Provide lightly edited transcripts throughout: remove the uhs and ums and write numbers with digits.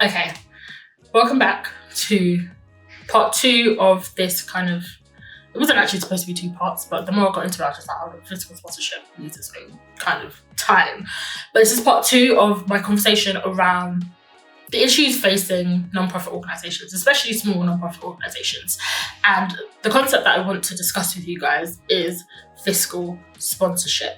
Okay, welcome back to part two of this kind of, it wasn't actually supposed to be two parts, but the more I got into it, I was just like, oh, fiscal sponsorship needs its own kind of time. But this is part two of my conversation around the issues facing non-profit organisations, especially small non-profit organisations. And the concept that I want to discuss with you guys is fiscal sponsorship.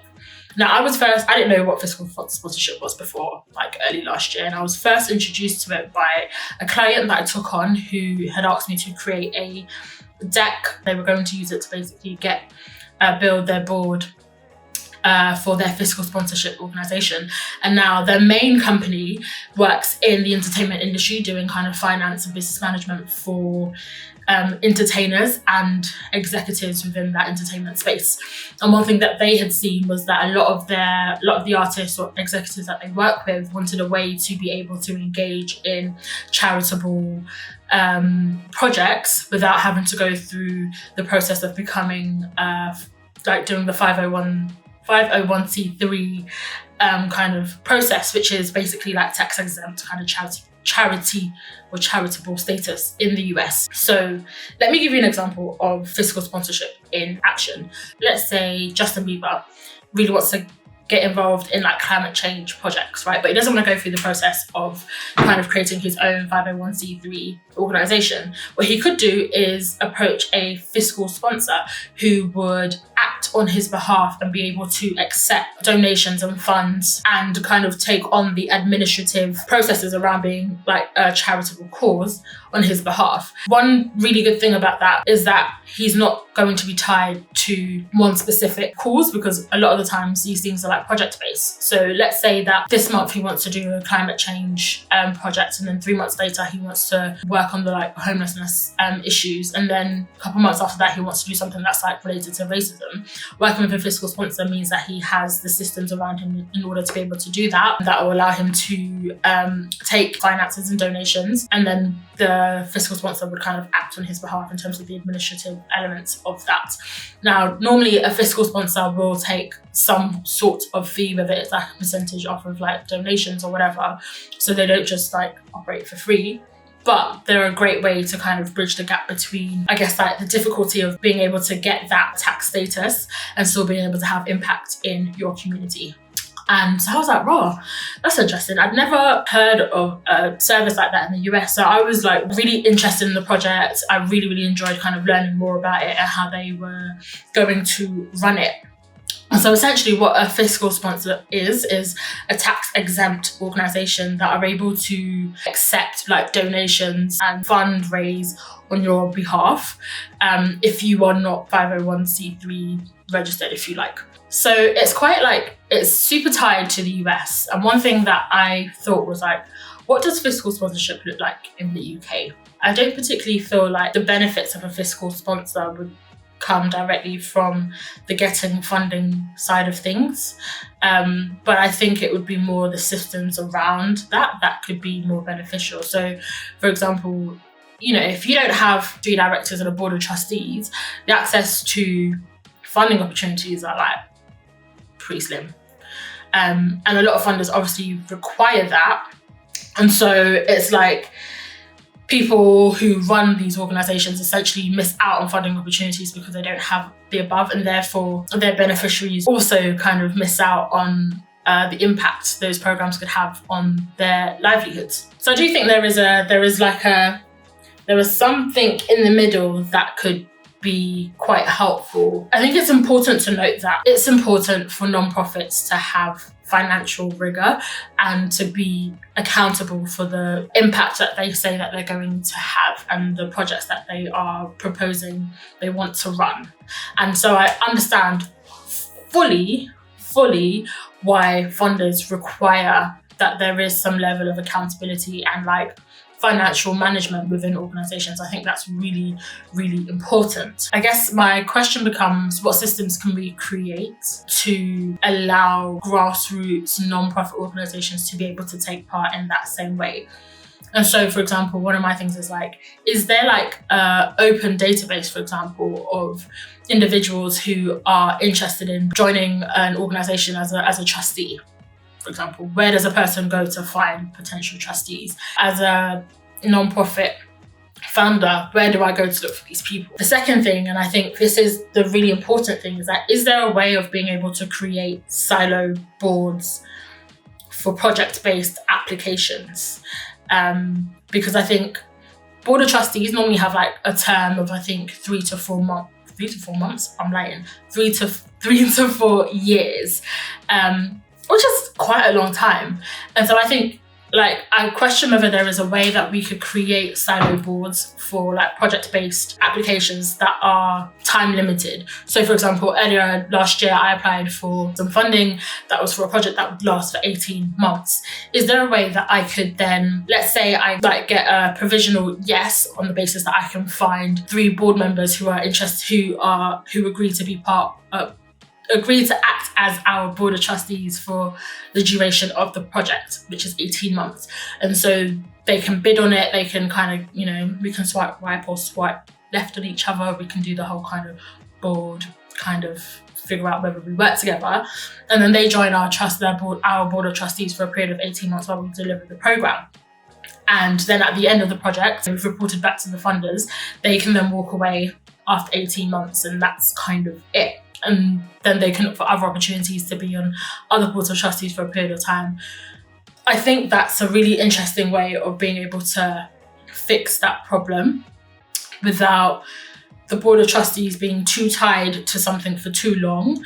Now, I didn't know what fiscal sponsorship was before, like early last year. And I was first introduced to it by a client that I took on who had asked me to create a deck. They were going to use it to basically build their board for their fiscal sponsorship organisation. And now their main company works in the entertainment industry, doing kind of finance and business management for entertainers and executives within that entertainment space. And one thing that they had seen was that a lot of the artists or executives that they work with wanted a way to be able to engage in charitable projects without having to go through the process of becoming doing the 501c3 kind of process, which is basically like tax exempt kind of charity or charitable status in the US. So let me give you an example of fiscal sponsorship in action. Let's say Justin Bieber really wants to get involved in like climate change projects, right? But he doesn't want to go through the process of kind of creating his own 501c3 organization. What he could do is approach a fiscal sponsor who would act on his behalf and be able to accept donations and funds and kind of take on the administrative processes around being like a charitable cause on his behalf. One really good thing about that is that he's not going to be tied to one specific cause, because a lot of the times these things are like project-based. So let's say that this month he wants to do a climate change project, and then 3 months later he wants to work on the like homelessness issues, and then a couple months after that he wants to do something that's like related to racism. Working with a fiscal sponsor means that he has the systems around him in order to be able to do that. That will allow him to take finances and donations, and then the fiscal sponsor would kind of act on his behalf in terms of the administrative elements of that. Now, normally a fiscal sponsor will take some sort of fee, whether it's like a percentage off of like donations or whatever, so they don't just like operate for free. But they're a great way to kind of bridge the gap between, I guess, like the difficulty of being able to get that tax status and still being able to have impact in your community. And so I was like, raw, that's interesting. I'd never heard of a service like that in the US. So I was like really interested in the project. I really, really enjoyed kind of learning more about it and how they were going to run it. And so essentially what a fiscal sponsor is a tax exempt organisation that are able to accept like donations and fundraise on your behalf if you are not 501c3 registered, if you like. So it's super tied to the US. And one thing that I thought was like, what does fiscal sponsorship look like in the UK? I don't particularly feel like the benefits of a fiscal sponsor would come directly from the getting funding side of things. But I think it would be more the systems around that could be more beneficial. So for example, if you don't have 3 directors and a board of trustees, the access to funding opportunities are like pretty slim. And a lot of funders obviously require that. And so it's like people who run these organisations essentially miss out on funding opportunities because they don't have the above, and therefore their beneficiaries also kind of miss out on the impact those programs could have on their livelihoods. So I do think there is something in the middle that could be quite helpful. I think it's important to note that it's important for non-profits to have financial rigor and to be accountable for the impact that they say that they're going to have and the projects that they are proposing they want to run. And so I understand fully why funders require that there is some level of accountability and like financial management within organisations. I think that's really, really important. I guess my question becomes, what systems can we create to allow grassroots non-profit organisations to be able to take part in that same way? And so, for example, one of my things is like, is there like an open database, for example, of individuals who are interested in joining an organisation as a trustee? for example, where does a person go to find potential trustees? As a non-profit founder, where do I go to look for these people? The second thing, and I think this is the really important thing, is that is there a way of being able to create silo boards for project-based applications? Because I think board of trustees normally have like a term of, I think, 3 to 4 months. 3 to 4 months? I'm lying. 3 to 4 years, which is quite a long time. And so I think, like, I question whether there is a way that we could create silo boards for like project-based applications that are time limited. So for example, earlier last year, I applied for some funding that was for a project that would last for 18 months. Is there a way that I could then, let's say I like get a provisional yes on the basis that I can find 3 board members who are interested, who agree to be agree to act as our board of trustees for the duration of the project, which is 18 months. And so they can bid on it, they can kind of, we can swipe right or swipe left on each other, we can do the whole kind of board, kind of figure out whether we work together. And then they join our board of trustees for a period of 18 months while we deliver the program. And then at the end of the project, we've reported back to the funders, they can then walk away after 18 months, and that's kind of it. And then they can look for other opportunities to be on other boards of trustees for a period of time. I think that's a really interesting way of being able to fix that problem without the board of trustees being too tied to something for too long,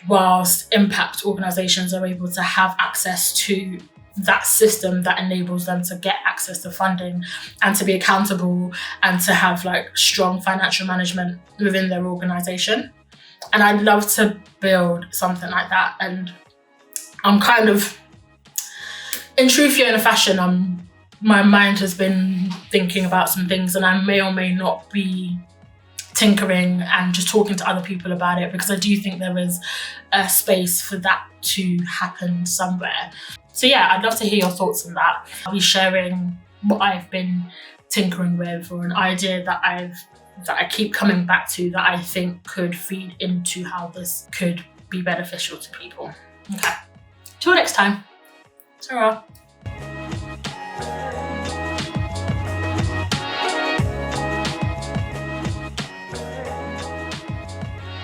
whilst impact organisations are able to have access to that system that enables them to get access to funding and to be accountable and to have like strong financial management within their organisation. And I'd love to build something like that. And I'm kind of, in true Fiona fashion, my mind has been thinking about some things, and I may or may not be tinkering and just talking to other people about it, because I do think there is a space for that to happen somewhere. So yeah, I'd love to hear your thoughts on that. I'll be sharing what I've been tinkering with, or an idea that I keep coming back to that I think could feed into how this could be beneficial to people. Okay, till next time. Ta-ra.